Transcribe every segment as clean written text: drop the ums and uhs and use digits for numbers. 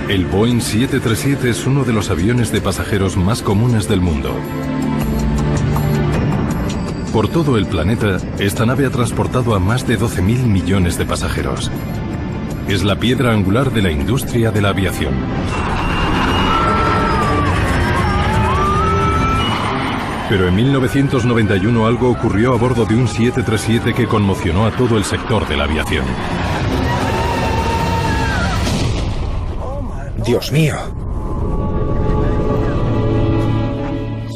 El Boeing 737 es uno de los aviones de pasajeros más comunes del mundo. Por todo el planeta, esta nave ha transportado a más de 12.000 millones de pasajeros. Es la piedra angular de la industria de la aviación. Pero en 1991 algo ocurrió a bordo de un 737 que conmocionó a todo el sector de la aviación. ¡Dios mío!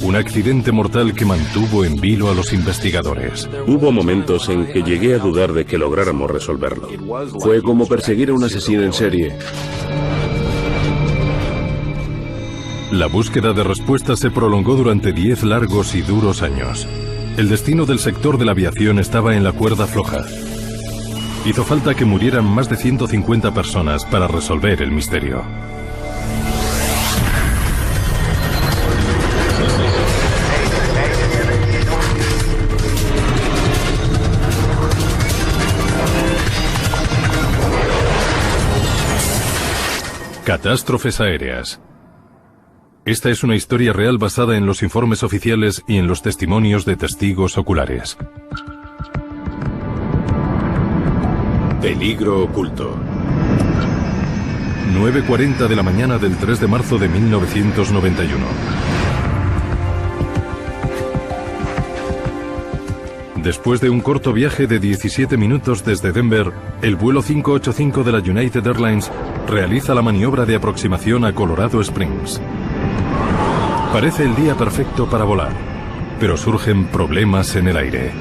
Un accidente mortal que mantuvo en vilo a los investigadores. Hubo momentos en que llegué a dudar de que lográramos resolverlo. Fue como perseguir a un asesino en serie. La búsqueda de respuestas se prolongó durante 10 largos y duros años. El destino del sector de la aviación estaba en la cuerda floja. Hizo falta que murieran más de 150 personas para resolver el misterio. Catástrofes aéreas. Esta es una historia real basada en los informes oficiales y en los testimonios de testigos oculares. Peligro oculto. 9:40 de la mañana del 3 de marzo de 1991. Después de un corto viaje de 17 minutos desde Denver, el vuelo 585 de la United Airlines realiza la maniobra de aproximación a Colorado Springs. Parece el día perfecto para volar, pero surgen problemas en el aire.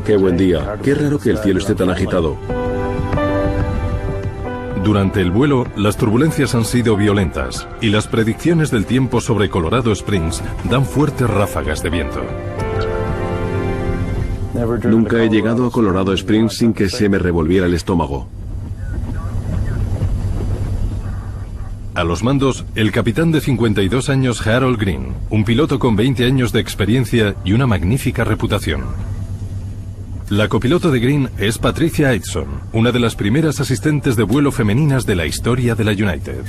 Qué buen día. Qué raro que el cielo esté tan agitado. Durante el vuelo, las turbulencias han sido violentas y las predicciones del tiempo sobre Colorado Springs dan fuertes ráfagas de viento. Nunca he llegado a Colorado Springs sin que se me revolviera el estómago. A los mandos, el capitán de 52 años Harold Green, un piloto con 20 años de experiencia y una magnífica reputación. La copiloto de Green es Patricia Aitson, una de las primeras asistentes de vuelo femeninas de la historia de la United.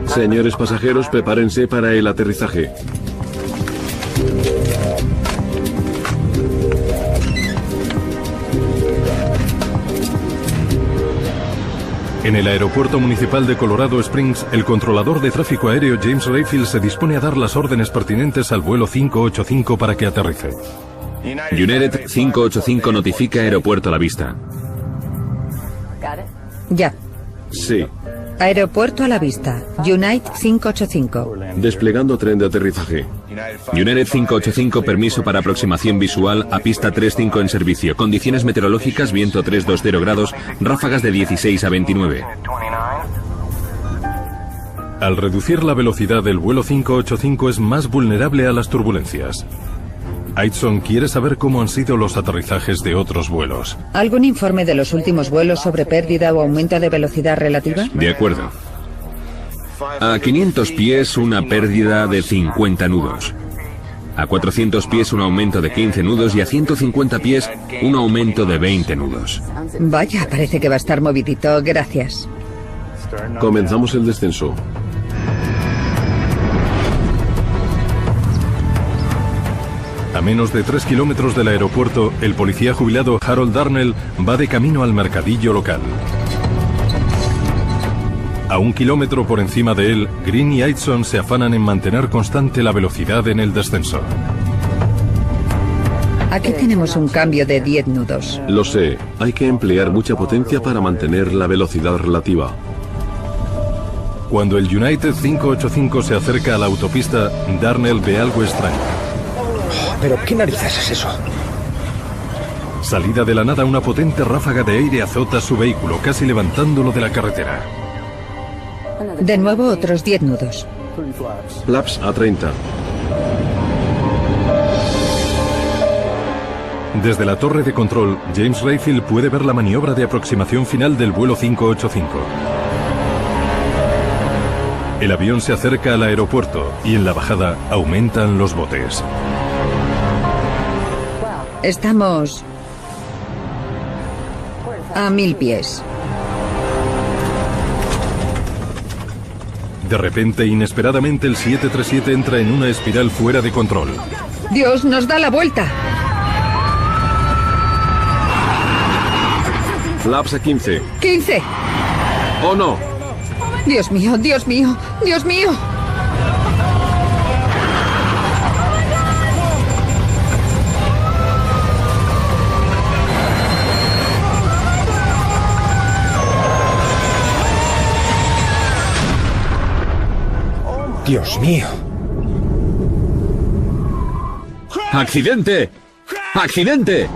Señores pasajeros, prepárense para el aterrizaje. En el aeropuerto municipal de Colorado Springs, el controlador de tráfico aéreo James Rayfield se dispone a dar las órdenes pertinentes al vuelo 585 para que aterrice. United 585 notifica aeropuerto a la vista. Ya. Sí. Aeropuerto a la vista. United 585. Desplegando tren de aterrizaje. United 585, permiso para aproximación visual a pista 35 en servicio. Condiciones meteorológicas, viento 320 grados, ráfagas de 16 a 29. Al reducir la velocidad del vuelo 585 es más vulnerable a las turbulencias. Aitson quiere saber cómo han sido los aterrizajes de otros vuelos. ¿Algún informe de los últimos vuelos sobre pérdida o aumento de velocidad relativa? De acuerdo. A 500 pies una pérdida de 50 nudos. A 400 pies un aumento de 15 nudos y a 150 pies un aumento de 20 nudos. Vaya, parece que va a estar movidito. Gracias. Comenzamos el descenso. A menos de 3 kilómetros del aeropuerto, el policía jubilado Harold Darnell va de camino al mercadillo local. A 1 kilómetro por encima de él, Green y Aitson se afanan en mantener constante la velocidad en el descenso. Aquí tenemos un cambio de 10 nudos. Lo sé, hay que emplear mucha potencia para mantener la velocidad relativa. Cuando el United 585 se acerca a la autopista, Darnell ve algo extraño. ¿Pero qué narices es eso? Salida de la nada, una potente ráfaga de aire azota su vehículo, casi levantándolo de la carretera. De nuevo otros 10 nudos. Flaps a 30. Desde la torre de control, James Rayfield puede ver la maniobra de aproximación final del vuelo 585. El avión se acerca al aeropuerto y en la bajada aumentan los botes. Estamos a 1000 pies. De repente, inesperadamente, el 737 entra en una espiral fuera de control. ¡Dios, nos da la vuelta! Flaps a 15. ¡15! ¡Oh, no! ¡Dios mío, Dios mío, Dios mío! Dios mío. ¡Accidente! ¡Accidente!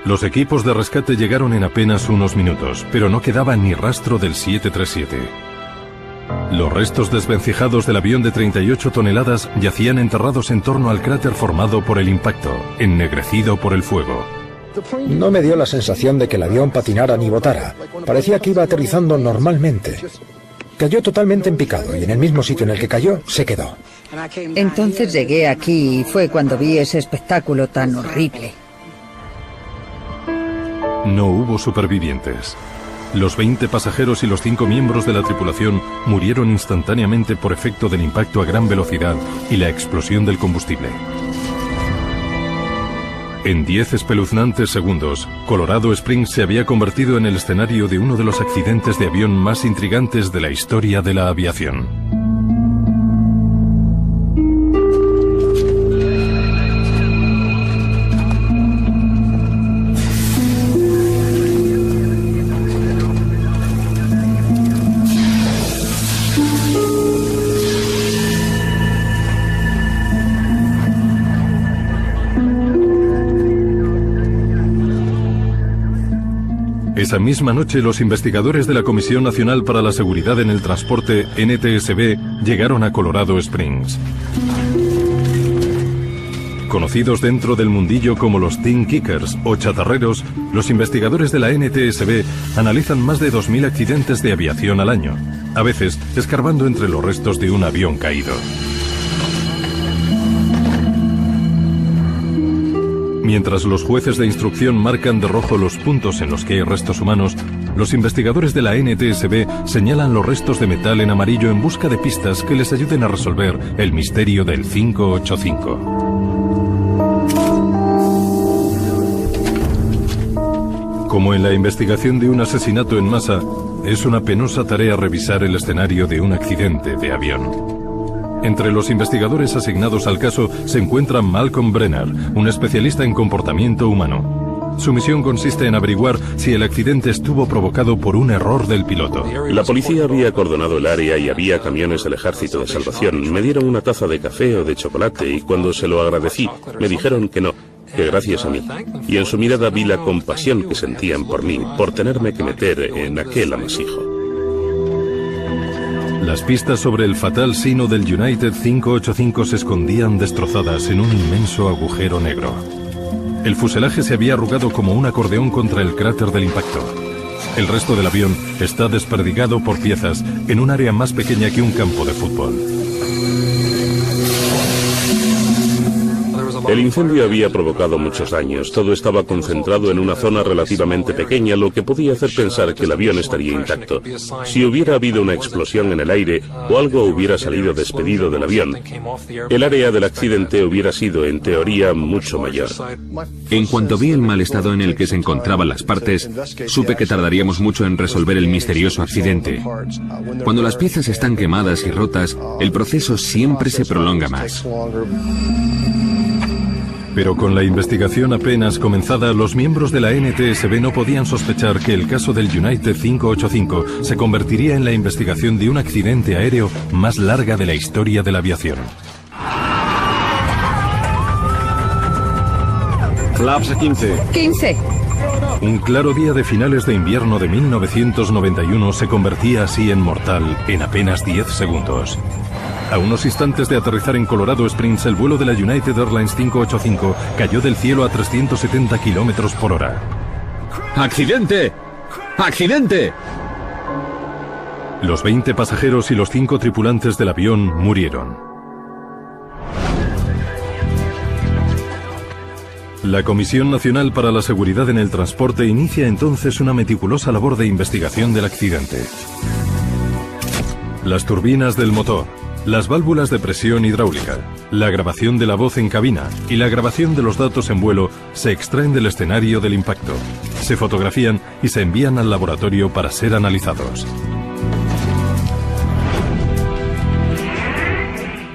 Los equipos de rescate llegaron en apenas unos minutos, pero no quedaba ni rastro del 737. Los restos desvencijados del avión de 38 toneladas yacían enterrados en torno al cráter formado por el impacto, ennegrecido por el fuego. No me dio la sensación de que el avión patinara ni botara. Parecía que iba aterrizando normalmente. Cayó totalmente en picado y en el mismo sitio en el que cayó, se quedó. Entonces llegué aquí y fue cuando vi ese espectáculo tan horrible. No hubo supervivientes. Los 20 pasajeros y los 5 miembros de la tripulación murieron instantáneamente por efecto del impacto a gran velocidad y la explosión del combustible. En 10 espeluznantes segundos, Colorado Springs se había convertido en el escenario de uno de los accidentes de avión más intrigantes de la historia de la aviación. Esa misma noche, los investigadores de la Comisión Nacional para la Seguridad en el Transporte, NTSB, llegaron a Colorado Springs. Conocidos dentro del mundillo como los Tin Kickers o chatarreros, los investigadores de la NTSB analizan más de 2000 accidentes de aviación al año, a veces escarbando entre los restos de un avión caído. Mientras los jueces de instrucción marcan de rojo los puntos en los que hay restos humanos, los investigadores de la NTSB señalan los restos de metal en amarillo en busca de pistas que les ayuden a resolver el misterio del 585. Como en la investigación de un asesinato en masa, es una penosa tarea revisar el escenario de un accidente de avión. Entre los investigadores asignados al caso se encuentra Malcolm Brenner, un especialista en comportamiento humano. Su misión consiste en averiguar si el accidente estuvo provocado por un error del piloto. La policía había acordonado el área y había camiones del Ejército de Salvación. Me dieron una taza de café o de chocolate y cuando se lo agradecí, me dijeron que no, que gracias a mí. Y en su mirada vi la compasión que sentían por mí, por tenerme que meter en aquel amasijo. Las pistas sobre el fatal sino del United 585 se escondían destrozadas en un inmenso agujero negro. El fuselaje se había arrugado como un acordeón contra el cráter del impacto. El resto del avión está desperdigado por piezas en un área más pequeña que un campo de fútbol. El incendio había provocado muchos daños. Todo estaba concentrado en una zona relativamente pequeña, lo que podía hacer pensar que el avión estaría intacto. Si hubiera habido una explosión en el aire o algo hubiera salido despedido del avión, el área del accidente hubiera sido, en teoría, mucho mayor. En cuanto vi el mal estado en el que se encontraban las partes, supe que tardaríamos mucho en resolver el misterioso accidente. Cuando las piezas están quemadas y rotas, el proceso siempre se prolonga más. Pero con la investigación apenas comenzada, los miembros de la NTSB no podían sospechar que el caso del United 585 se convertiría en la investigación de un accidente aéreo más larga de la historia de la aviación. Flaps a 15. 15. Un claro día de finales de invierno de 1991 se convertía así en mortal en apenas 10 segundos. A unos instantes de aterrizar en Colorado Springs, el vuelo de la United Airlines 585 cayó del cielo a 370 kilómetros por hora. ¡Accidente! ¡Accidente! Los 20 pasajeros y los 5 tripulantes del avión murieron. La Comisión Nacional para la Seguridad en el Transporte inicia entonces una meticulosa labor de investigación del accidente. Las turbinas del motor, las válvulas de presión hidráulica, la grabación de la voz en cabina y la grabación de los datos en vuelo se extraen del escenario del impacto, se fotografían y se envían al laboratorio para ser analizados.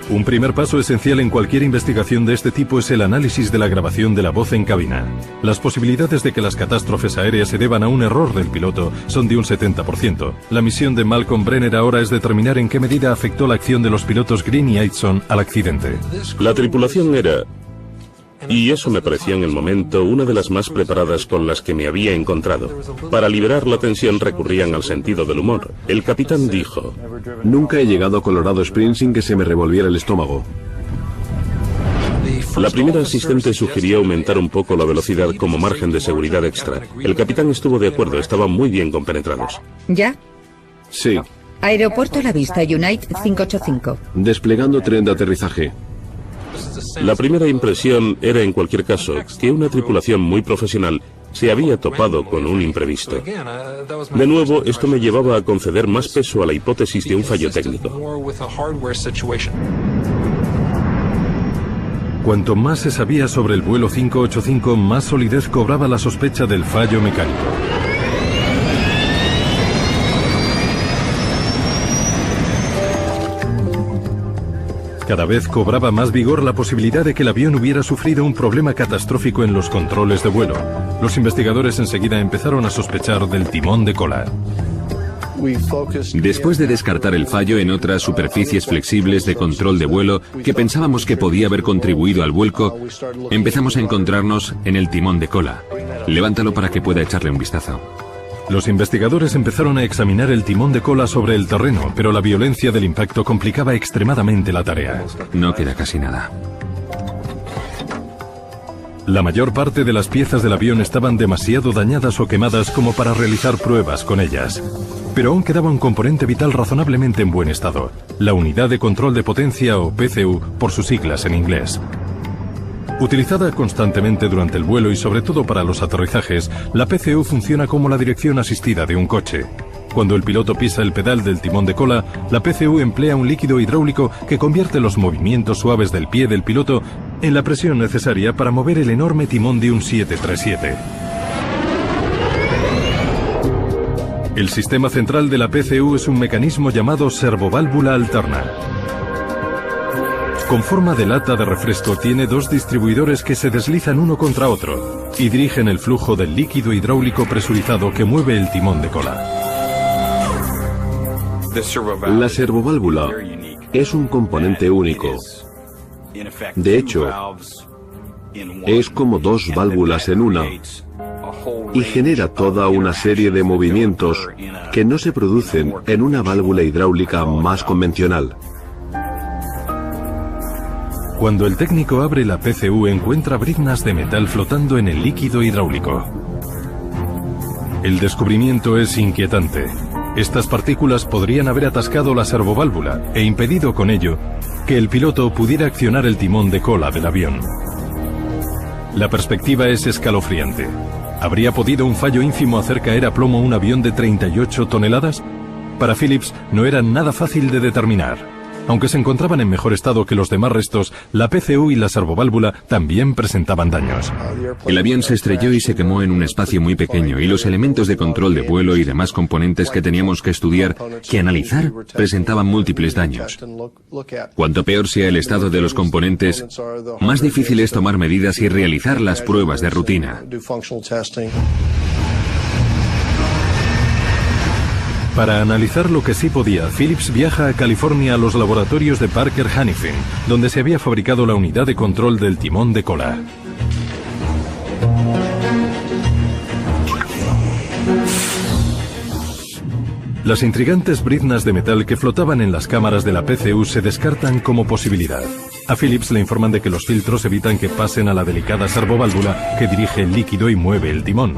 Un primer paso esencial en cualquier investigación de este tipo es el análisis de la grabación de la voz en cabina. Las posibilidades de que las catástrofes aéreas se deban a un error del piloto son de un 70%. La misión de Malcolm Brenner ahora es determinar en qué medida afectó la acción de los pilotos Green y Aitson al accidente. La tripulación era, y eso me parecía en el momento, una de las más preparadas con las que me había encontrado. Para liberar la tensión recurrían al sentido del humor. El capitán dijo: nunca he llegado a Colorado Springs sin que se me revolviera el estómago. La primera asistente sugirió aumentar un poco la velocidad como margen de seguridad extra. El capitán estuvo de acuerdo, estaban muy bien compenetrados. ¿Ya? Sí. Aeropuerto La Vista, United 585. Desplegando tren de aterrizaje. La primera impresión era, en cualquier caso, que una tripulación muy profesional se había topado con un imprevisto. De nuevo, esto me llevaba a conceder más peso a la hipótesis de un fallo técnico. Cuanto más se sabía sobre el vuelo 585, más solidez cobraba la sospecha del fallo mecánico. Cada vez cobraba más vigor la posibilidad de que el avión hubiera sufrido un problema catastrófico en los controles de vuelo. Los investigadores enseguida empezaron a sospechar del timón de cola. Después de descartar el fallo en otras superficies flexibles de control de vuelo que pensábamos que podía haber contribuido al vuelco, empezamos a encontrarnos en el timón de cola. Levántalo para que pueda echarle un vistazo. Los investigadores empezaron a examinar el timón de cola sobre el terreno, pero la violencia del impacto complicaba extremadamente la tarea. No queda casi nada. La mayor parte de las piezas del avión estaban demasiado dañadas o quemadas como para realizar pruebas con ellas. Pero aún quedaba un componente vital razonablemente en buen estado: la unidad de control de potencia, o PCU, por sus siglas en inglés. Utilizada constantemente durante el vuelo y sobre todo para los aterrizajes, la PCU funciona como la dirección asistida de un coche. Cuando el piloto pisa el pedal del timón de cola, la PCU emplea un líquido hidráulico que convierte los movimientos suaves del pie del piloto en la presión necesaria para mover el enorme timón de un 737. El sistema central de la PCU es un mecanismo llamado servoválvula alterna. Con forma de lata de refresco, tiene dos distribuidores que se deslizan uno contra otro y dirigen el flujo del líquido hidráulico presurizado que mueve el timón de cola. La servoválvula es un componente único. De hecho, es como dos válvulas en una y genera toda una serie de movimientos que no se producen en una válvula hidráulica más convencional. Cuando el técnico abre la PCU, encuentra briznas de metal flotando en el líquido hidráulico. El descubrimiento es inquietante. Estas partículas podrían haber atascado la servoválvula e impedido con ello que el piloto pudiera accionar el timón de cola del avión. La perspectiva es escalofriante. ¿Habría podido un fallo ínfimo hacer caer a plomo un avión de 38 toneladas? Para Phillips no era nada fácil de determinar. Aunque se encontraban en mejor estado que los demás restos, la PCU y la servoválvula también presentaban daños. El avión se estrelló y se quemó en un espacio muy pequeño, y los elementos de control de vuelo y demás componentes que teníamos que estudiar, que analizar, presentaban múltiples daños. Cuanto peor sea el estado de los componentes, más difícil es tomar medidas y realizar las pruebas de rutina. Para analizar lo que sí podía, Phillips viaja a California a los laboratorios de Parker Hannifin, donde se había fabricado la unidad de control del timón de cola. Las intrigantes briznas de metal que flotaban en las cámaras de la PCU se descartan como posibilidad. A Phillips le informan de que los filtros evitan que pasen a la delicada servoválvula que dirige el líquido y mueve el timón.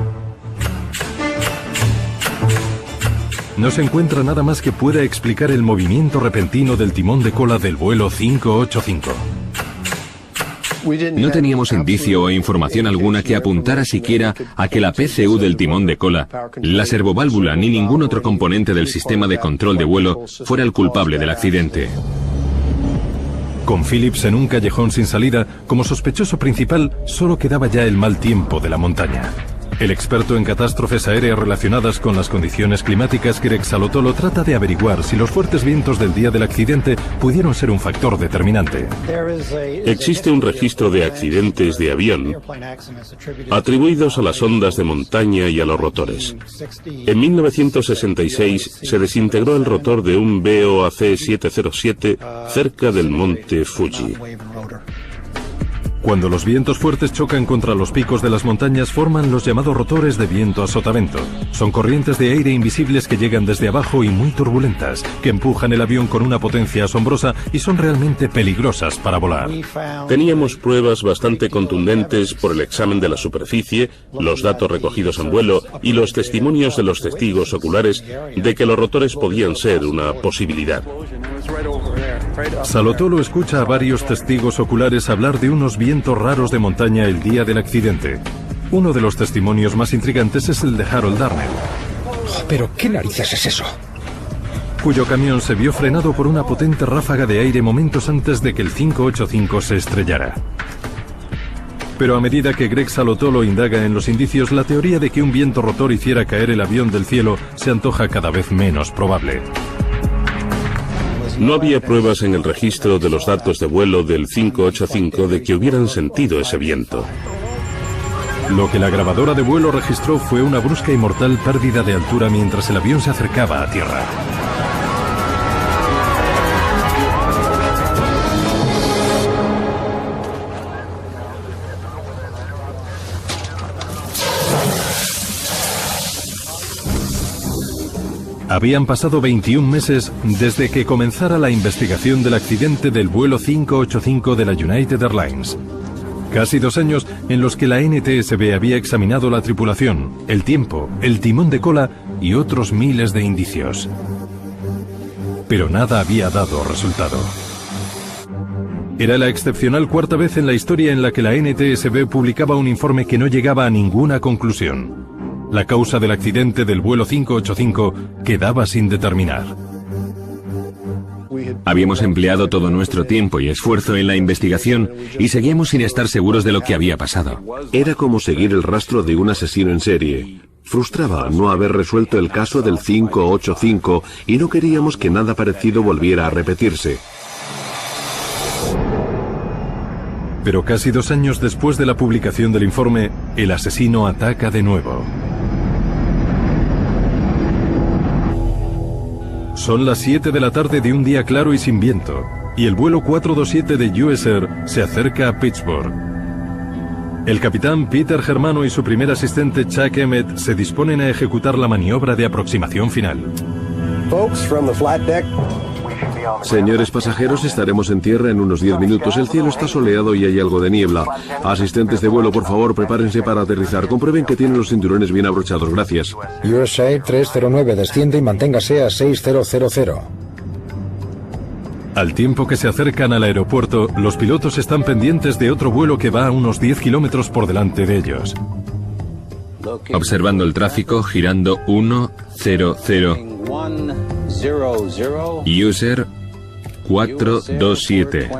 no se encuentra nada más que pueda explicar el movimiento repentino del timón de cola del vuelo 585. No teníamos indicio o información alguna que apuntara siquiera a que la PCU del timón de cola, la servoválvula ni ningún otro componente del sistema de control de vuelo fuera el culpable del accidente. Con Phillips en un callejón sin salida, como sospechoso principal, solo quedaba ya el mal tiempo de la montaña. El experto en catástrofes aéreas relacionadas con las condiciones climáticas, Greg Salotolo, trata de averiguar si los fuertes vientos del día del accidente pudieron ser un factor determinante. Existe un registro de accidentes de avión atribuidos a las ondas de montaña y a los rotores. En 1966 se desintegró el rotor de un BOAC 707 cerca del monte Fuji. Cuando los vientos fuertes chocan contra los picos de las montañas, forman los llamados rotores de viento a sotavento. Son corrientes de aire invisibles que llegan desde abajo y muy turbulentas, que empujan el avión con una potencia asombrosa y son realmente peligrosas para volar. Teníamos pruebas bastante contundentes por el examen de la superficie, los datos recogidos en vuelo y los testimonios de los testigos oculares de que los rotores podían ser una posibilidad. Salotolo escucha a varios testigos oculares hablar de unos vientos raros de montaña el día del accidente. Uno de los testimonios más intrigantes es el de Harold Darnell. ¿Pero qué narices es eso? Cuyo camión se vio frenado por una potente ráfaga de aire momentos antes de que el 585 se estrellara. Pero a medida que Greg Salotolo indaga en los indicios, la teoría de que un viento rotor hiciera caer el avión del cielo se antoja cada vez menos probable. No había pruebas en el registro de los datos de vuelo del 585 de que hubieran sentido ese viento. Lo que la grabadora de vuelo registró fue una brusca y mortal pérdida de altura mientras el avión se acercaba a tierra. Habían pasado 21 meses desde que comenzara la investigación del accidente del vuelo 585 de la United Airlines. Casi 2 años en los que la NTSB había examinado la tripulación, el tiempo, el timón de cola y otros miles de indicios. Pero nada había dado resultado. Era la excepcional 4ª vez en la historia en la que la NTSB publicaba un informe que no llegaba a ninguna conclusión. La causa del accidente del vuelo 585 quedaba sin determinar. Habíamos empleado todo nuestro tiempo y esfuerzo en la investigación y seguíamos sin estar seguros de lo que había pasado. Era como seguir el rastro de un asesino en serie. Frustraba no haber resuelto el caso del 585 y no queríamos que nada parecido volviera a repetirse. Pero casi 2 años después de la publicación del informe, el asesino ataca de nuevo. Son las 7 de la tarde de un día claro y sin viento, y el vuelo 427 de US Air se acerca a Pittsburgh. El capitán Peter Germano y su primer asistente Chuck Emmett se disponen a ejecutar la maniobra de aproximación final. Señores pasajeros, estaremos en tierra en unos 10 minutos. El cielo está soleado y hay algo de niebla. Asistentes de vuelo, por favor, prepárense para aterrizar. Comprueben que tienen los cinturones bien abrochados. Gracias. USA 309, desciende y manténgase a 6000. Al tiempo que se acercan al aeropuerto, los pilotos están pendientes de otro vuelo que va a unos 10 kilómetros por delante de ellos. Observando el tráfico, girando 100. User 427.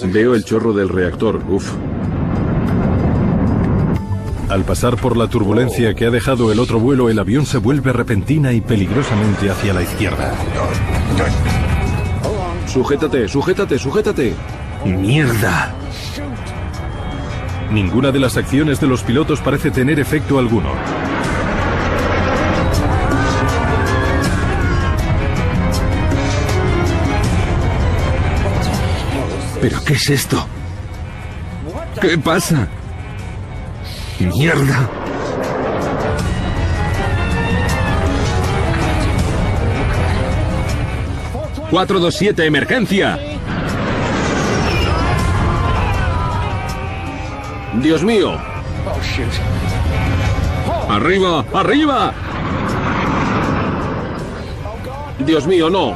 Veo el chorro del reactor. Uf. Al pasar por la turbulencia que ha dejado el otro vuelo, el avión se vuelve repentina y peligrosamente hacia la izquierda. Sujétate, sujétate, sujétate. ¡Mierda! Ninguna de las acciones de los pilotos parece tener efecto alguno. ¿Pero qué es esto? ¿Qué pasa? ¡Mierda! ¡427, emergencia! ¡Dios mío! ¡Arriba! ¡Arriba! Dios mío, no.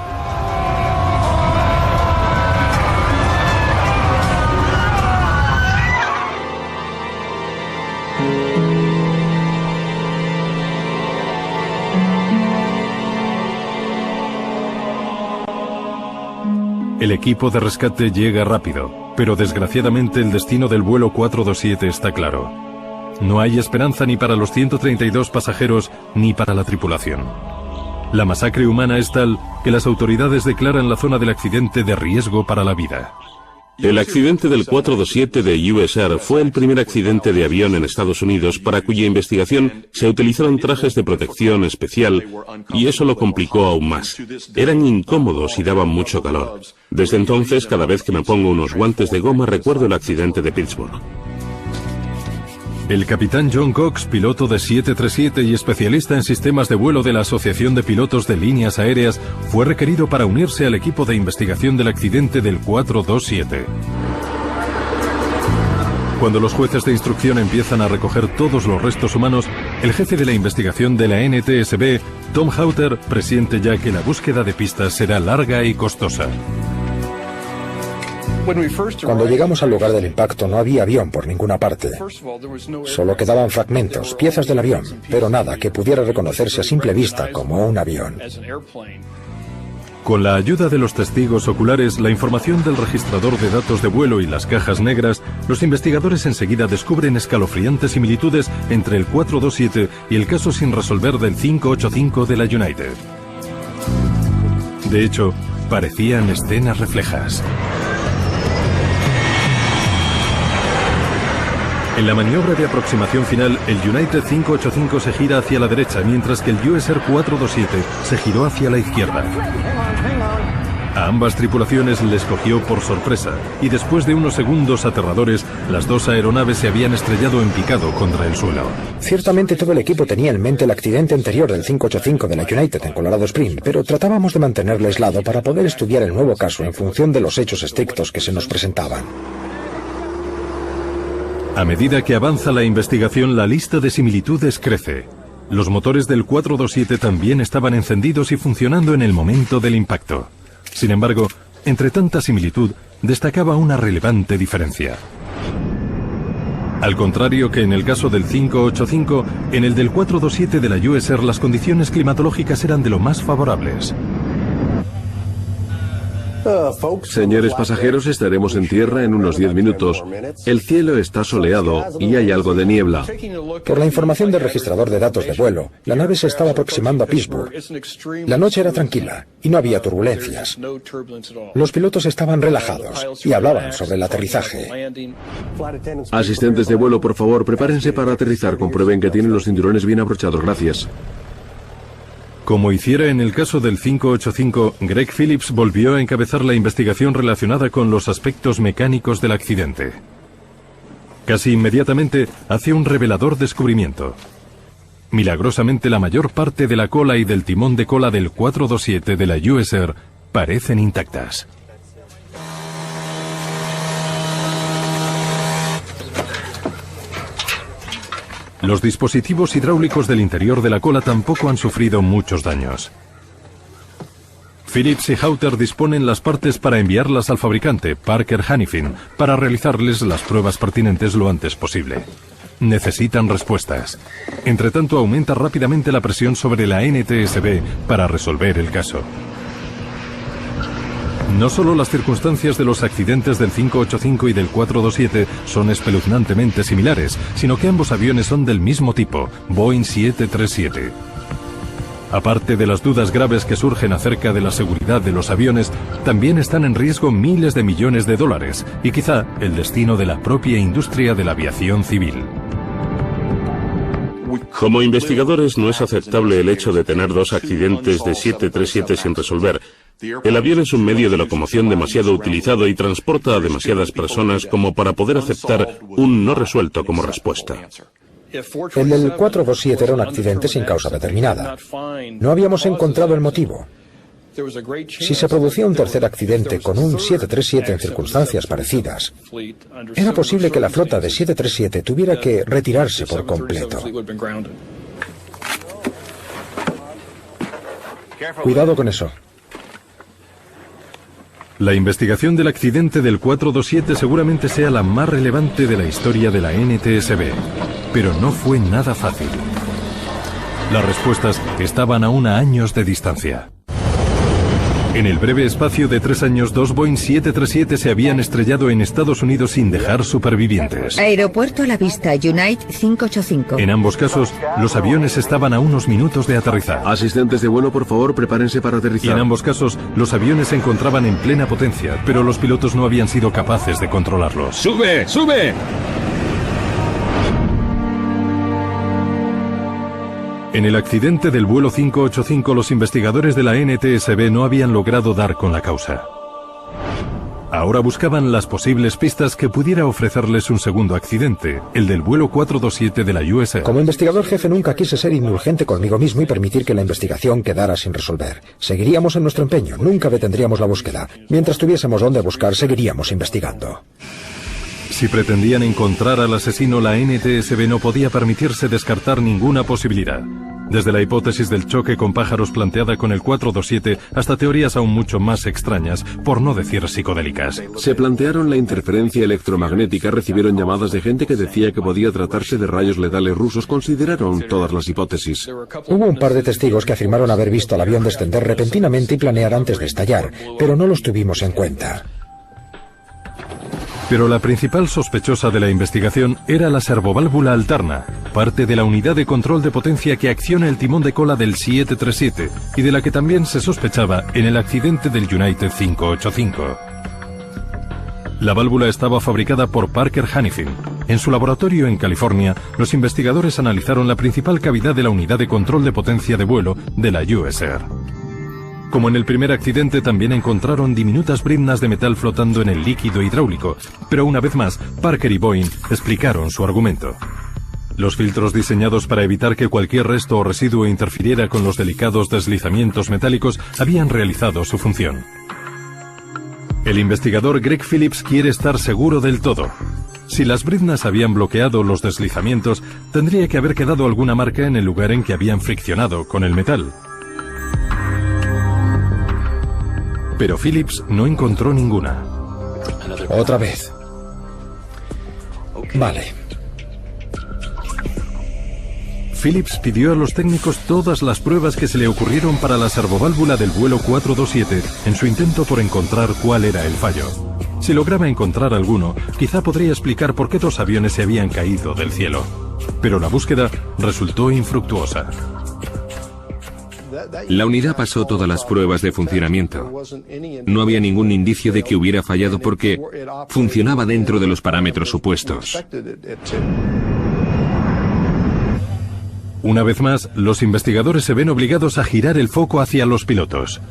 El equipo de rescate llega rápido, pero desgraciadamente el destino del vuelo 427 está claro. No hay esperanza ni para los 132 pasajeros ni para la tripulación. La masacre humana es tal que las autoridades declaran la zona del accidente de riesgo para la vida. El accidente del 427 de US Air fue el primer accidente de avión en Estados Unidos para cuya investigación se utilizaron trajes de protección especial y eso lo complicó aún más. Eran incómodos y daban mucho calor. Desde entonces, cada vez que me pongo unos guantes de goma, recuerdo el accidente de Pittsburgh. El capitán John Cox, piloto de 737 y especialista en sistemas de vuelo de la Asociación de Pilotos de Líneas Aéreas, fue requerido para unirse al equipo de investigación del accidente del 427. Cuando los jueces de instrucción empiezan a recoger todos los restos humanos, el jefe de la investigación de la NTSB, Tom Hauter, presiente ya que la búsqueda de pistas será larga y costosa. Cuando llegamos al lugar del impacto no había avión por ninguna parte. Solo quedaban fragmentos, piezas del avión, pero nada que pudiera reconocerse a simple vista como un avión. Con la ayuda de los testigos oculares, la información del registrador de datos de vuelo y las cajas negras, los investigadores enseguida descubren escalofriantes similitudes entre el 427 y el caso sin resolver del 585 de la United. De hecho, parecían escenas reflejas. En la maniobra de aproximación final, el United 585 se gira hacia la derecha, mientras que el US Air 427 se giró hacia la izquierda. A ambas tripulaciones les cogió por sorpresa, y después de unos segundos aterradores, las dos aeronaves se habían estrellado en picado contra el suelo. Ciertamente todo el equipo tenía en mente el accidente anterior del 585 de la United en Colorado Springs, pero tratábamos de mantenerlo aislado para poder estudiar el nuevo caso en función de los hechos estrictos que se nos presentaban. A medida que avanza la investigación, la lista de similitudes crece. Los motores del 427 también estaban encendidos y funcionando en el momento del impacto. Sin embargo, entre tanta similitud, destacaba una relevante diferencia. Al contrario que en el caso del 585, en el del 427 de la US Air las condiciones climatológicas eran de lo más favorables. Señores pasajeros, estaremos en tierra en unos 10 minutos. El cielo está soleado y hay algo de niebla. Por la información del registrador de datos de vuelo, la nave se estaba aproximando a Pittsburgh. La noche era tranquila y no había turbulencias. Los pilotos estaban relajados y hablaban sobre el aterrizaje. Asistentes de vuelo, por favor, prepárense para aterrizar. Comprueben que tienen los cinturones bien abrochados. Gracias. Como hiciera en el caso del 585, Greg Phillips volvió a encabezar la investigación relacionada con los aspectos mecánicos del accidente. Casi inmediatamente hace un revelador descubrimiento. Milagrosamente la mayor parte de la cola y del timón de cola del 427 de la US Air parecen intactas. Los dispositivos hidráulicos del interior de la cola tampoco han sufrido muchos daños. Phillips y Hauter disponen las partes para enviarlas al fabricante, Parker Hannifin, para realizarles las pruebas pertinentes lo antes posible. Necesitan respuestas. Entretanto, aumenta rápidamente la presión sobre la NTSB para resolver el caso. No solo las circunstancias de los accidentes del 585 y del 427 son espeluznantemente similares, sino que ambos aviones son del mismo tipo, Boeing 737. Aparte de las dudas graves que surgen acerca de la seguridad de los aviones, también están en riesgo miles de millones de dólares y quizá el destino de la propia industria de la aviación civil. Como investigadores no es aceptable el hecho de tener dos accidentes de 737 sin resolver. El avión es un medio de locomoción demasiado utilizado y transporta a demasiadas personas como para poder aceptar un no resuelto como respuesta. El del 427 era un accidente sin causa determinada. No habíamos encontrado el motivo. Si se producía un tercer accidente con un 737 en circunstancias parecidas, era posible que la flota de 737 tuviera que retirarse por completo. Cuidado con eso. La investigación del accidente del 427 seguramente sea la más relevante de la historia de la NTSB, pero no fue nada fácil. Las respuestas estaban aún a años de distancia. En el breve espacio de 3 años, 2 Boeing 737 se habían estrellado en Estados Unidos sin dejar supervivientes. Aeropuerto a la vista, Unite 585. En ambos casos, los aviones estaban a unos minutos de aterrizar. Asistentes de vuelo, por favor, prepárense para aterrizar. Y en ambos casos, los aviones se encontraban en plena potencia, pero los pilotos no habían sido capaces de controlarlos. ¡Sube! ¡Sube! En el accidente del vuelo 585, los investigadores de la NTSB no habían logrado dar con la causa. Ahora buscaban las posibles pistas que pudiera ofrecerles un segundo accidente, el del vuelo 427 de la US Air. Como investigador jefe nunca quise ser indulgente conmigo mismo y permitir que la investigación quedara sin resolver. Seguiríamos en nuestro empeño, nunca detendríamos la búsqueda. Mientras tuviésemos dónde buscar, seguiríamos investigando. Si pretendían encontrar al asesino, la NTSB no podía permitirse descartar ninguna posibilidad. Desde la hipótesis del choque con pájaros planteada con el 427 hasta teorías aún mucho más extrañas, por no decir psicodélicas. Se plantearon la interferencia electromagnética, recibieron llamadas de gente que decía que podía tratarse de rayos letales rusos, consideraron todas las hipótesis. Hubo un par de testigos que afirmaron haber visto al avión descender repentinamente y planear antes de estallar, pero no los tuvimos en cuenta. Pero la principal sospechosa de la investigación era la servoválvula alterna, parte de la unidad de control de potencia que acciona el timón de cola del 737 y de la que también se sospechaba en el accidente del United 585. La válvula estaba fabricada por Parker Hannifin. En su laboratorio en California, los investigadores analizaron la principal cavidad de la unidad de control de potencia de vuelo de la US Air. Como en el primer accidente, también encontraron diminutas briznas de metal flotando en el líquido hidráulico, pero una vez más, Parker y Boeing explicaron su argumento. Los filtros diseñados para evitar que cualquier resto o residuo interfiriera con los delicados deslizamientos metálicos habían realizado su función. El investigador Greg Phillips quiere estar seguro del todo. Si las briznas habían bloqueado los deslizamientos, tendría que haber quedado alguna marca en el lugar en que habían friccionado con el metal. Pero Phillips no encontró ninguna. Otra vez. Vale. Phillips pidió a los técnicos todas las pruebas que se le ocurrieron para la servoválvula del vuelo 427 en su intento por encontrar cuál era el fallo. Si lograba encontrar alguno, quizá podría explicar por qué 2 aviones se habían caído del cielo. Pero la búsqueda resultó infructuosa. La unidad pasó todas las pruebas de funcionamiento. No había ningún indicio de que hubiera fallado porque funcionaba dentro de los parámetros supuestos. Una vez más, los investigadores se ven obligados a girar el foco hacia los pilotos.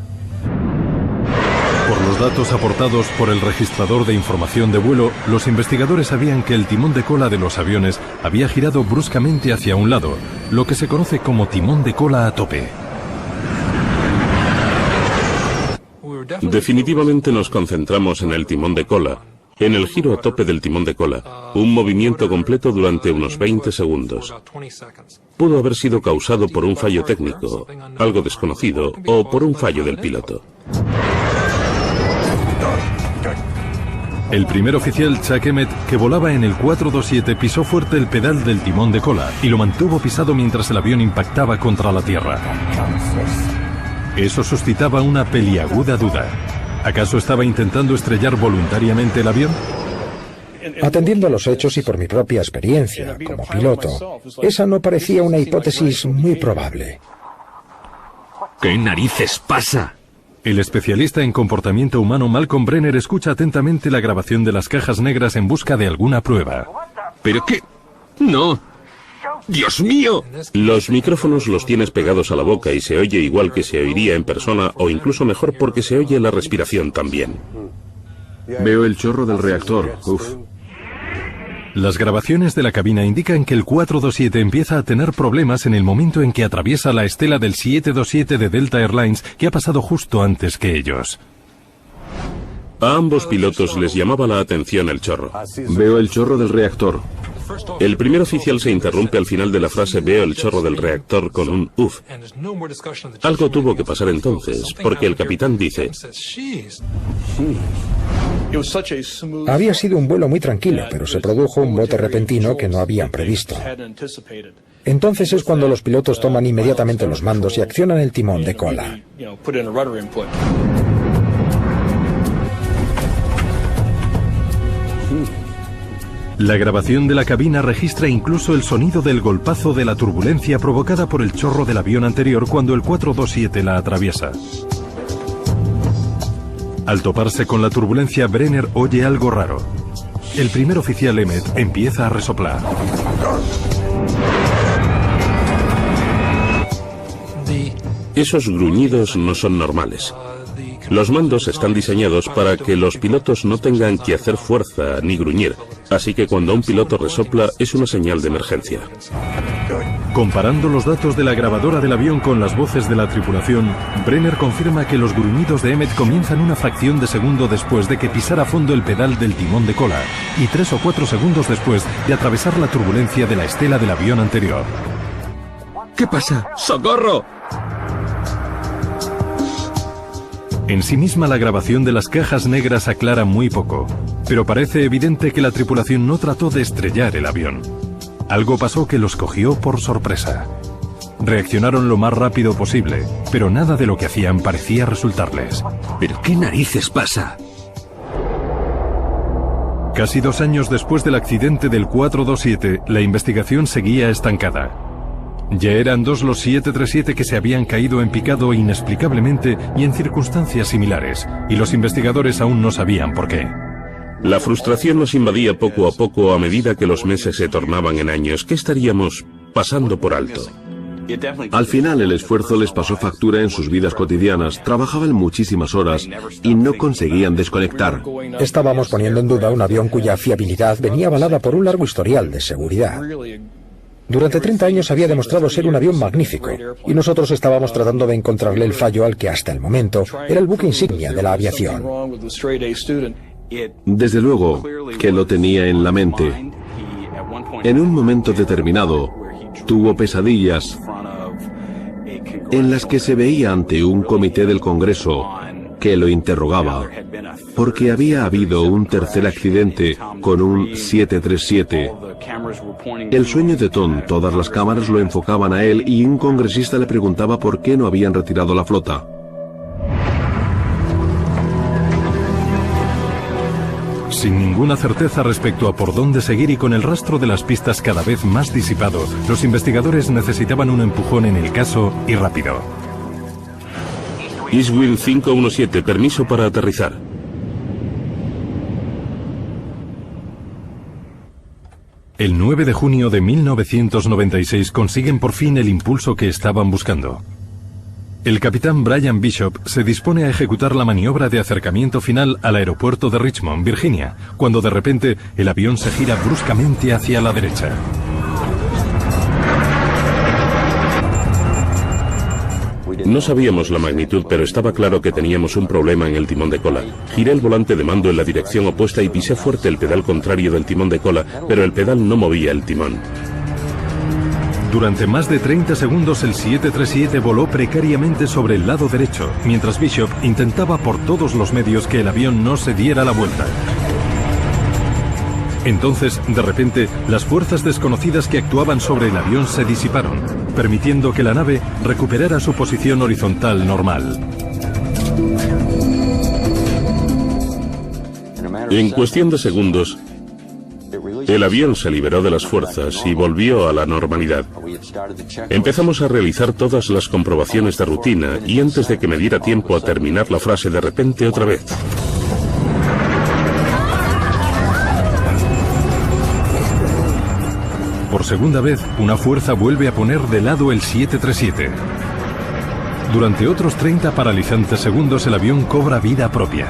Por los datos aportados por el registrador de información de vuelo, los investigadores sabían que el timón de cola de los aviones había girado bruscamente hacia un lado, lo que se conoce como timón de cola a tope. Definitivamente nos concentramos en el timón de cola, en el giro a tope del timón de cola, un movimiento completo durante unos 20 segundos. Pudo haber sido causado por un fallo técnico, algo desconocido, o por un fallo del piloto. El primer oficial, Chuck Emmett, que volaba en el 427, pisó fuerte el pedal del timón de cola y lo mantuvo pisado mientras el avión impactaba contra la tierra. Eso suscitaba una peliaguda duda. ¿Acaso estaba intentando estrellar voluntariamente el avión? Atendiendo a los hechos y por mi propia experiencia como piloto, esa no parecía una hipótesis muy probable. ¿Qué narices pasa? El especialista en comportamiento humano Malcolm Brenner escucha atentamente la grabación de las cajas negras en busca de alguna prueba. ¿Pero qué? ¡No! ¡Dios mío! Los micrófonos los tienes pegados a la boca y se oye igual que se oiría en persona o incluso mejor porque se oye la respiración también. Veo el chorro del reactor. Uf. Las grabaciones de la cabina indican que el 427 empieza a tener problemas en el momento en que atraviesa la estela del 727 de Delta Airlines, que ha pasado justo antes que ellos. A ambos pilotos les llamaba la atención el chorro. Veo el chorro del reactor. El primer oficial se interrumpe al final de la frase "veo el chorro del reactor" con un "uf". Algo tuvo que pasar entonces, porque el capitán dice: había sido un vuelo muy tranquilo, pero se produjo un bote repentino que no habían previsto. Entonces es cuando los pilotos toman inmediatamente los mandos y accionan el timón de cola. La grabación de la cabina registra incluso el sonido del golpazo de la turbulencia provocada por el chorro del avión anterior cuando el 427 la atraviesa. Al toparse con la turbulencia, Brenner oye algo raro. El primer oficial Emmett empieza a resoplar. Esos gruñidos no son normales. Los mandos están diseñados para que los pilotos no tengan que hacer fuerza ni gruñir, así que cuando un piloto resopla es una señal de emergencia. Comparando los datos de la grabadora del avión con las voces de la tripulación, Brenner confirma que los gruñidos de Emmett comienzan una fracción de segundo después de que pisara a fondo el pedal del timón de cola y 3 o 4 segundos después de atravesar la turbulencia de la estela del avión anterior. ¿Qué pasa? ¡Socorro! En sí misma la grabación de las cajas negras aclara muy poco, pero parece evidente que la tripulación no trató de estrellar el avión. Algo pasó que los cogió por sorpresa. Reaccionaron lo más rápido posible, pero nada de lo que hacían parecía resultarles. ¿Pero qué narices pasa? Casi 2 años después del accidente del 427, la investigación seguía estancada. Ya eran 2 los 737 que se habían caído en picado inexplicablemente y en circunstancias similares, y los investigadores aún no sabían por qué. La frustración nos invadía poco a poco a medida que los meses se tornaban en años. ¿Qué estaríamos pasando por alto? Al final el esfuerzo les pasó factura en sus vidas cotidianas, trabajaban muchísimas horas y no conseguían desconectar. Estábamos poniendo en duda un avión cuya fiabilidad venía avalada por un largo historial de seguridad. Durante 30 años había demostrado ser un avión magnífico, y nosotros estábamos tratando de encontrarle el fallo al que hasta el momento era el buque insignia de la aviación. Desde luego que lo tenía en la mente. En un momento determinado, tuvo pesadillas en las que se veía ante un comité del Congreso que lo interrogaba, porque había habido un tercer accidente con un 737. El sueño de Tom, todas las cámaras lo enfocaban a él y un congresista le preguntaba por qué no habían retirado la flota. Sin ninguna certeza respecto a por dónde seguir y con el rastro de las pistas cada vez más disipado, los investigadores necesitaban un empujón en el caso y rápido. Eastwind 517, permiso para aterrizar. El 9 de junio de 1996 consiguen por fin el impulso que estaban buscando. El capitán Brian Bishop se dispone a ejecutar la maniobra de acercamiento final al aeropuerto de Richmond, Virginia, cuando de repente el avión se gira bruscamente hacia la derecha. No sabíamos la magnitud, pero estaba claro que teníamos un problema en el timón de cola. Giré el volante de mando en la dirección opuesta y pisé fuerte el pedal contrario del timón de cola, pero el pedal no movía el timón. Durante más de 30 segundos el 737 voló precariamente sobre el lado derecho, mientras Bishop intentaba por todos los medios que el avión no se diera la vuelta. Entonces, de repente, las fuerzas desconocidas que actuaban sobre el avión se disiparon, permitiendo que la nave recuperara su posición horizontal normal. En cuestión de segundos, el avión se liberó de las fuerzas y volvió a la normalidad. Empezamos a realizar todas las comprobaciones de rutina y antes de que me diera tiempo a terminar la frase, de repente otra vez. Por segunda vez, una fuerza vuelve a poner de lado el 737. Durante otros 30 paralizantes segundos el avión cobra vida propia.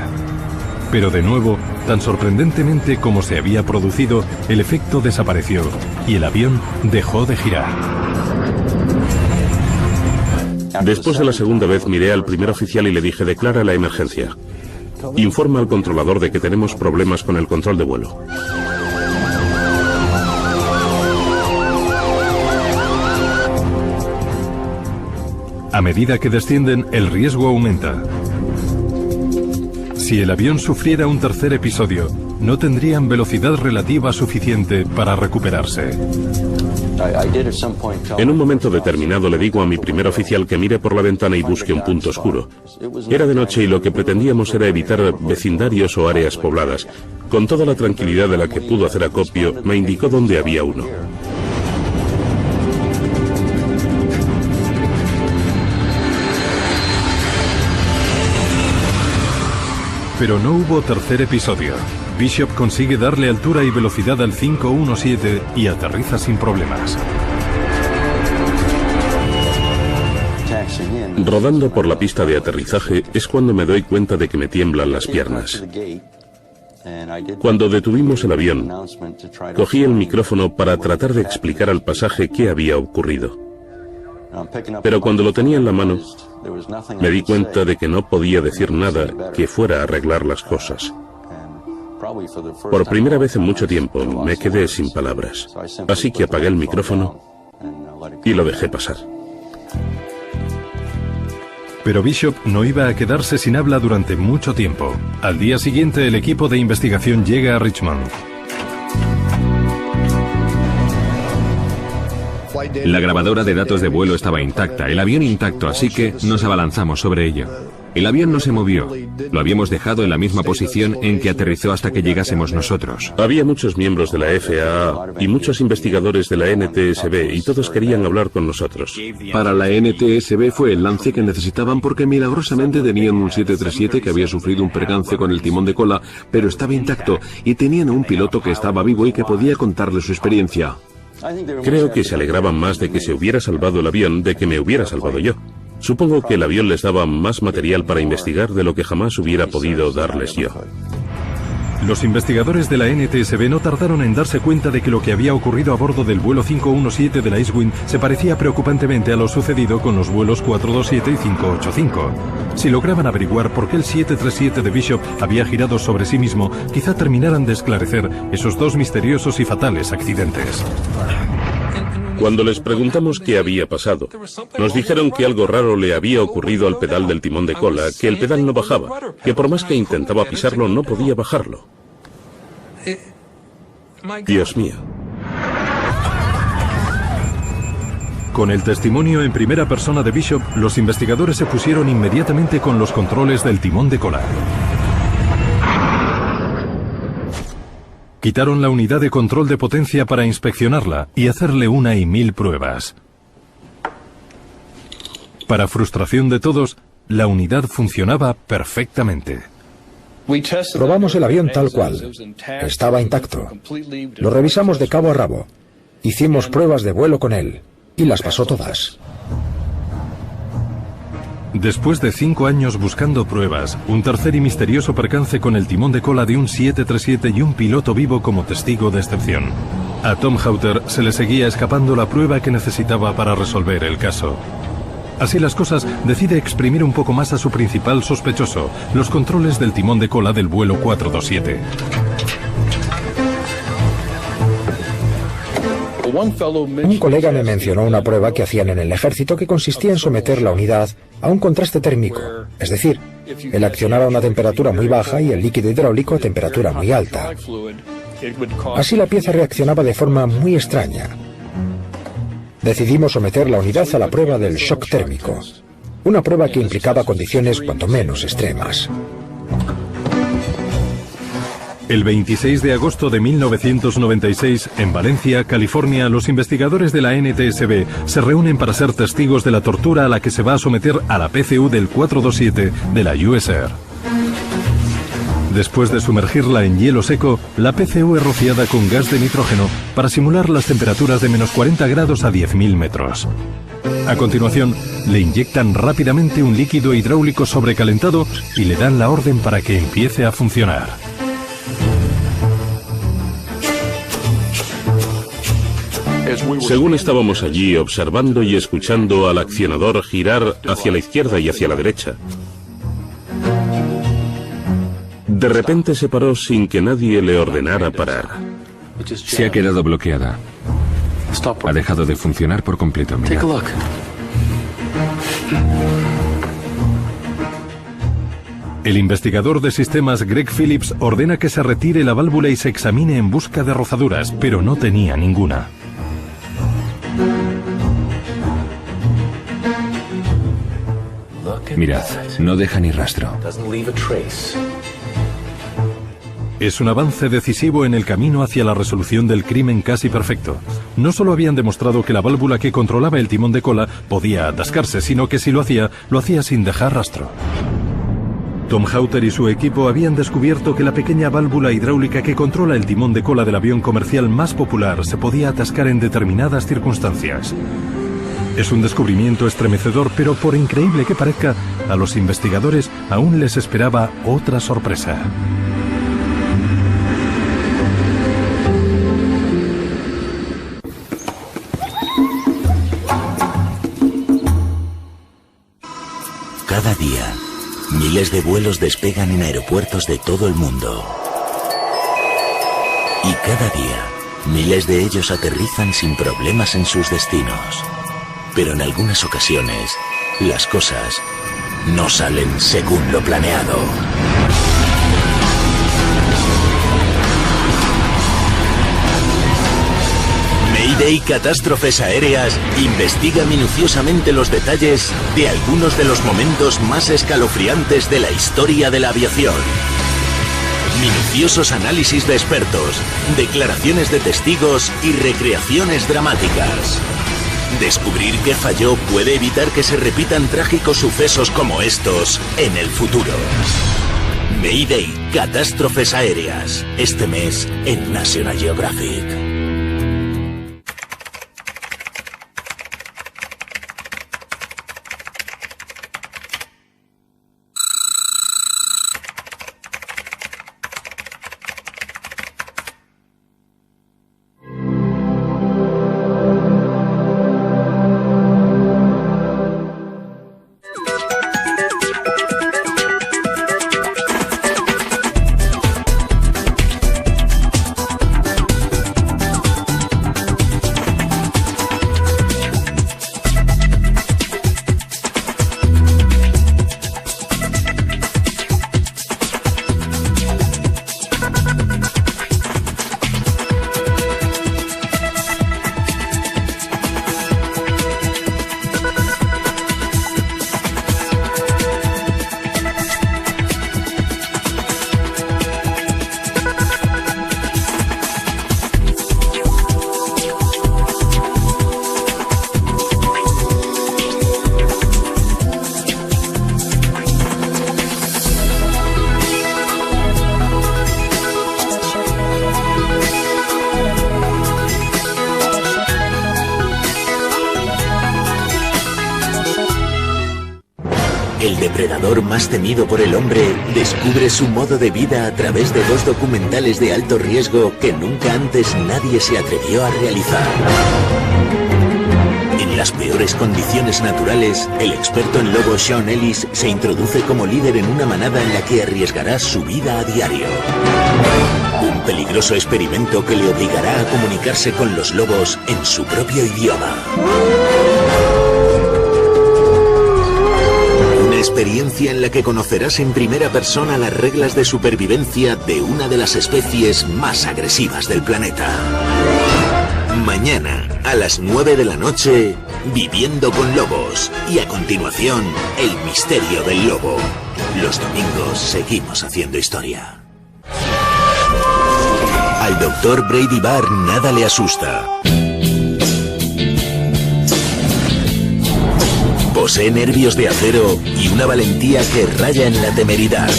Pero de nuevo, tan sorprendentemente como se había producido, el efecto desapareció y el avión dejó de girar. Después de la segunda vez miré al primer oficial y le dije: declara la emergencia. Informa al controlador de que tenemos problemas con el control de vuelo. A medida que descienden, el riesgo aumenta. Si el avión sufriera un tercer episodio, no tendrían velocidad relativa suficiente para recuperarse. En un momento determinado le digo a mi primer oficial que mire por la ventana y busque un punto oscuro. Era de noche y lo que pretendíamos era evitar vecindarios o áreas pobladas. Con toda la tranquilidad de la que pudo hacer acopio, me indicó dónde había uno. Pero no hubo tercer episodio. Bishop consigue darle altura y velocidad al 517 y aterriza sin problemas. Rodando por la pista de aterrizaje es cuando me doy cuenta de que me tiemblan las piernas. Cuando detuvimos el avión, cogí el micrófono para tratar de explicar al pasaje qué había ocurrido. Pero cuando lo tenía en la mano, me di cuenta de que no podía decir nada que fuera a arreglar las cosas. Por primera vez en mucho tiempo me quedé sin palabras. Así que apagué el micrófono y lo dejé pasar. Pero Bishop no iba a quedarse sin habla durante mucho tiempo. Al día siguiente, el equipo de investigación llega a Richmond. La grabadora de datos de vuelo estaba intacta, el avión intacto, así que nos abalanzamos sobre ello. El avión no se movió. Lo habíamos dejado en la misma posición en que aterrizó hasta que llegásemos nosotros. Había muchos miembros de la FAA y muchos investigadores de la NTSB y todos querían hablar con nosotros. Para la NTSB fue el lance que necesitaban porque milagrosamente tenían un 737 que había sufrido un percance con el timón de cola, pero estaba intacto, y tenían a un piloto que estaba vivo y que podía contarle su experiencia. Creo que se alegraban más de que se hubiera salvado el avión de que me hubiera salvado yo. Supongo que el avión les daba más material para investigar de lo que jamás hubiera podido darles yo. Los investigadores de la NTSB no tardaron en darse cuenta de que lo que había ocurrido a bordo del vuelo 517 de la Icewind se parecía preocupantemente a lo sucedido con los vuelos 427 y 585. Si lograban averiguar por qué el 737 de Bishop había girado sobre sí mismo, quizá terminaran de esclarecer esos dos misteriosos y fatales accidentes. Cuando les preguntamos qué había pasado, nos dijeron que algo raro le había ocurrido al pedal del timón de cola, que el pedal no bajaba, que por más que intentaba pisarlo no podía bajarlo. Dios mío. Con el testimonio en primera persona de Bishop, los investigadores se pusieron inmediatamente con los controles del timón de cola. Quitaron la unidad de control de potencia para inspeccionarla y hacerle 1 y 1000 pruebas. Para frustración de todos, la unidad funcionaba perfectamente. Probamos el avión tal cual. Estaba intacto. Lo revisamos de cabo a rabo. Hicimos pruebas de vuelo con él y las pasó todas. Después de 5 años buscando pruebas, un tercer y misterioso percance con el timón de cola de un 737 y un piloto vivo como testigo de excepción. A Tom Hauter se le seguía escapando la prueba que necesitaba para resolver el caso. Así las cosas, decide exprimir un poco más a su principal sospechoso, los controles del timón de cola del vuelo 427. Un colega me mencionó una prueba que hacían en el ejército que consistía en someter la unidad a un contraste térmico, es decir, el accionar a una temperatura muy baja y el líquido hidráulico a temperatura muy alta. Así la pieza reaccionaba de forma muy extraña. Decidimos someter la unidad a la prueba del shock térmico, una prueba que implicaba condiciones cuanto menos extremas. El 26 de agosto de 1996, en Valencia, California, los investigadores de la NTSB se reúnen para ser testigos de la tortura a la que se va a someter a la PCU del 427 de la US Air. Después de sumergirla en hielo seco, la PCU es rociada con gas de nitrógeno para simular las temperaturas de menos 40 grados a 10.000 metros. A continuación, le inyectan rápidamente un líquido hidráulico sobrecalentado y le dan la orden para que empiece a funcionar. Según estábamos allí observando y escuchando al accionador girar hacia la izquierda y hacia la derecha, de repente se paró sin que nadie le ordenara parar. Se ha quedado bloqueada. Ha dejado de funcionar por completo. Mira. El investigador de sistemas Greg Phillips ordena que se retire la válvula y se examine en busca de rozaduras, pero no tenía ninguna. Mirad, no deja ni rastro. Es un avance decisivo en el camino hacia la resolución del crimen casi perfecto. No solo habían demostrado que la válvula que controlaba el timón de cola podía atascarse, sino que si lo hacía sin dejar rastro. Tom Hauter y su equipo habían descubierto que la pequeña válvula hidráulica que controla el timón de cola del avión comercial más popular se podía atascar en determinadas circunstancias. Es un descubrimiento estremecedor, pero por increíble que parezca, a los investigadores aún les esperaba otra sorpresa. Cada día, miles de vuelos despegan en aeropuertos de todo el mundo. Y cada día, miles de ellos aterrizan sin problemas en sus destinos. Pero en algunas ocasiones, las cosas no salen según lo planeado. Mayday Catástrofes Aéreas investiga minuciosamente los detalles de algunos de los momentos más escalofriantes de la historia de la aviación. Minuciosos análisis de expertos, declaraciones de testigos y recreaciones dramáticas. Descubrir qué falló puede evitar que se repitan trágicos sucesos como estos en el futuro. Mayday Catástrofes Aéreas, este mes en National Geographic. El depredador más temido por el hombre descubre su modo de vida a través de dos documentales de alto riesgo que nunca antes nadie se atrevió a realizar. En las peores condiciones naturales, el experto en lobos Sean Ellis se introduce como líder en una manada en la que arriesgará su vida a diario. Un peligroso experimento que le obligará a comunicarse con los lobos en su propio idioma. Experiencia en la que conocerás en primera persona las reglas de supervivencia de una de las especies más agresivas del planeta. Mañana, a las 9 de la noche, Viviendo con Lobos. Y a continuación, El misterio del lobo. Los domingos seguimos haciendo historia. Al doctor Brady Barr nada le asusta. Posee nervios de acero y una valentía que raya en la temeridad.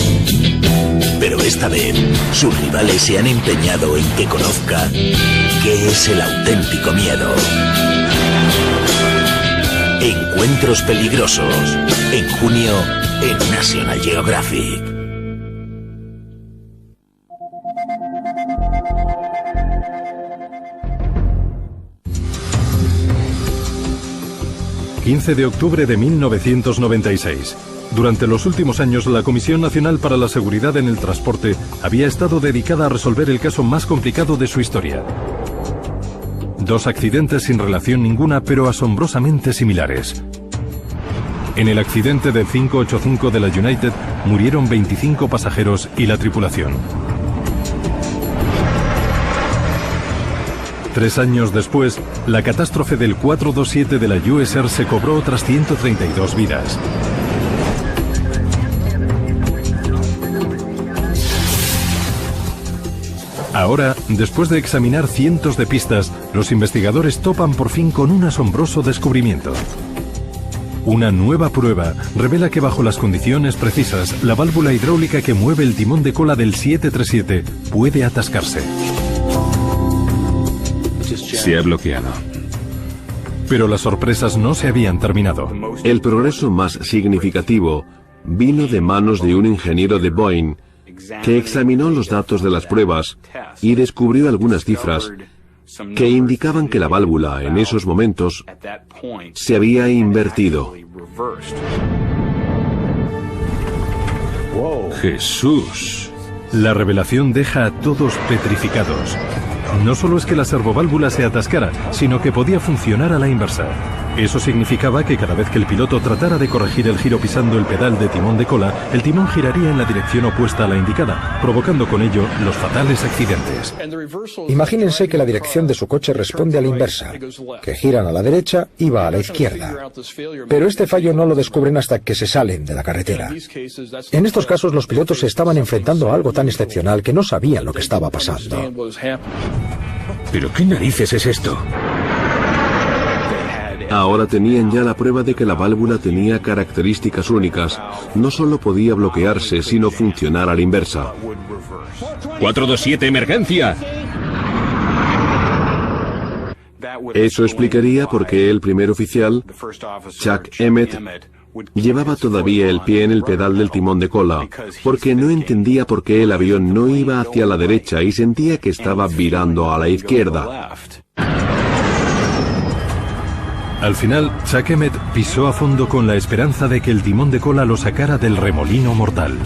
Pero esta vez, sus rivales se han empeñado en que conozca qué es el auténtico miedo. Encuentros peligrosos. En junio, en National Geographic. ...15 de octubre de 1996. Durante los últimos años, la Comisión Nacional para la Seguridad en el Transporte había estado dedicada a resolver el caso más complicado de su historia. Dos accidentes sin relación ninguna, pero asombrosamente similares. En el accidente del 585 de la United murieron 25 pasajeros y la tripulación. 3 años después, la catástrofe del 427 de la US Air se cobró otras 132 vidas. Ahora, después de examinar cientos de pistas, los investigadores topan por fin con un asombroso descubrimiento. Una nueva prueba revela que bajo las condiciones precisas, la válvula hidráulica que mueve el timón de cola del 737 puede atascarse. Se ha bloqueado. Pero las sorpresas no se habían terminado. El progreso más significativo vino de manos de un ingeniero de Boeing que examinó los datos de las pruebas y descubrió algunas cifras que indicaban que la válvula en esos momentos se había invertido. ¡Jesús! La revelación deja a todos petrificados. No solo es que la servoválvula se atascara, sino que podía funcionar a la inversa. Eso significaba que cada vez que el piloto tratara de corregir el giro pisando el pedal de timón de cola, el timón giraría en la dirección opuesta a la indicada, provocando con ello los fatales accidentes. Imagínense que la dirección de su coche responde a la inversa, que giran a la derecha y va a la izquierda. Pero este fallo no lo descubren hasta que se salen de la carretera. En estos casos los pilotos se estaban enfrentando a algo tan excepcional que no sabían lo que estaba pasando. ¿Pero qué narices es esto? Ahora tenían ya la prueba de que la válvula tenía características únicas. No solo podía bloquearse, sino funcionar a la inversa. 427, emergencia. Eso explicaría por qué el primer oficial, Chuck Emmett, llevaba todavía el pie en el pedal del timón de cola, porque no entendía por qué el avión no iba hacia la derecha y sentía que estaba virando a la izquierda. Al final, Chuck Emmett pisó a fondo con la esperanza de que el timón de cola lo sacara del remolino mortal.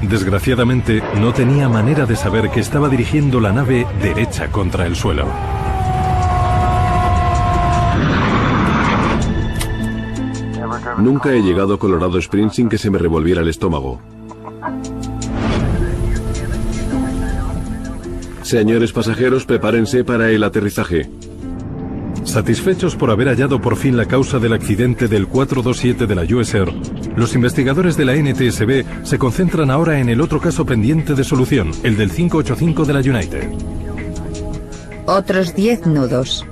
Desgraciadamente, no tenía manera de saber que estaba dirigiendo la nave derecha contra el suelo. Nunca he llegado a Colorado Springs sin que se me revolviera el estómago. Señores pasajeros, prepárense para el aterrizaje. Satisfechos por haber hallado por fin la causa del accidente del 427 de la US Air, los investigadores de la NTSB se concentran ahora en el otro caso pendiente de solución, el del 585 de la United. Otros 10 nudos.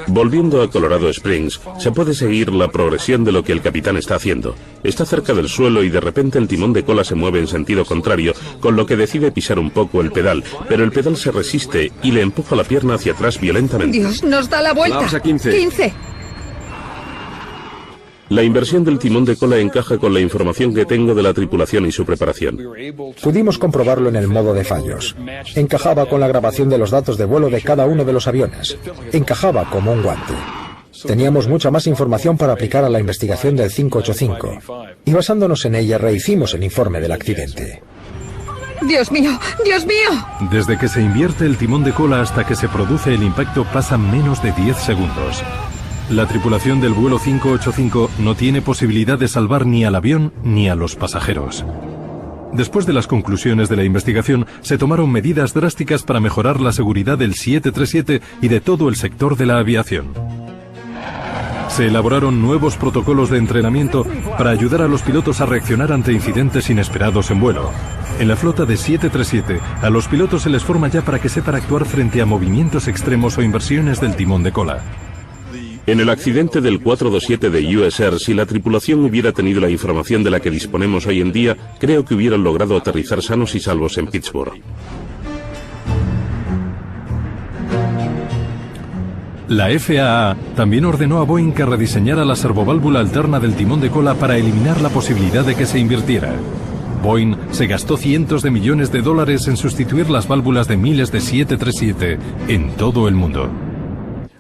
Volviendo a Colorado Springs, se puede seguir la progresión de lo que el capitán está haciendo. Está cerca del suelo y de repente el timón de cola se mueve en sentido contrario, con lo que decide pisar un poco el pedal, pero el pedal se resiste y le empuja la pierna hacia atrás violentamente. ¡Dios, nos da la vuelta! Vamos a 15. 15. La inversión del timón de cola encaja con la información que tengo de la tripulación y su preparación. Pudimos comprobarlo en el modo de fallos. Encajaba con la grabación de los datos de vuelo de cada uno de los aviones. Encajaba como un guante. Teníamos mucha más información para aplicar a la investigación del 585. Y basándonos en ella, rehicimos el informe del accidente. ¡Dios mío! ¡Dios mío! Desde que se invierte el timón de cola hasta que se produce el impacto pasan menos de 10 segundos. La tripulación del vuelo 585 no tiene posibilidad de salvar ni al avión ni a los pasajeros. Después de las conclusiones de la investigación, se tomaron medidas drásticas para mejorar la seguridad del 737 y de todo el sector de la aviación. Se elaboraron nuevos protocolos de entrenamiento para ayudar a los pilotos a reaccionar ante incidentes inesperados en vuelo. En la flota de 737, a los pilotos se les forma ya para que sepan actuar frente a movimientos extremos o inversiones del timón de cola. En el accidente del 427 de US Air, si la tripulación hubiera tenido la información de la que disponemos hoy en día, creo que hubieran logrado aterrizar sanos y salvos en Pittsburgh. La FAA también ordenó a Boeing que rediseñara la servoválvula alterna del timón de cola para eliminar la posibilidad de que se invirtiera. Boeing se gastó cientos de millones de dólares en sustituir las válvulas de miles de 737 en todo el mundo.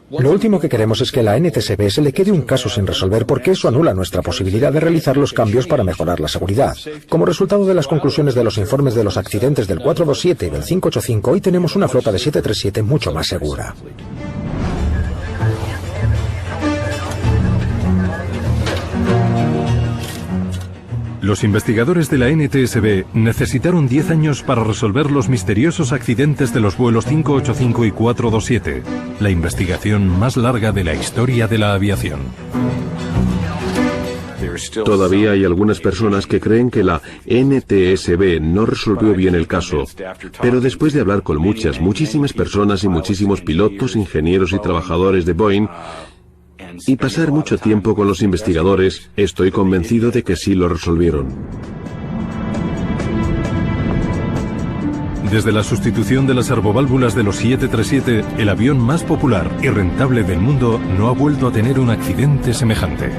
Lo último que queremos es que a la NTSB se le quede un caso sin resolver porque eso anula nuestra posibilidad de realizar los cambios para mejorar la seguridad. Como resultado de las conclusiones de los informes de los accidentes del 427 y del 585, hoy tenemos una flota de 737 mucho más segura. Los investigadores de la NTSB necesitaron 10 años para resolver los misteriosos accidentes de los vuelos 585 y 427, la investigación más larga de la historia de la aviación. Todavía hay algunas personas que creen que la NTSB no resolvió bien el caso, pero después de hablar con muchísimas personas y muchísimos pilotos, ingenieros y trabajadores de Boeing, y pasar mucho tiempo con los investigadores, estoy convencido de que sí lo resolvieron. Desde la sustitución de las servoválvulas de los 737, el avión más popular y rentable del mundo no ha vuelto a tener un accidente semejante.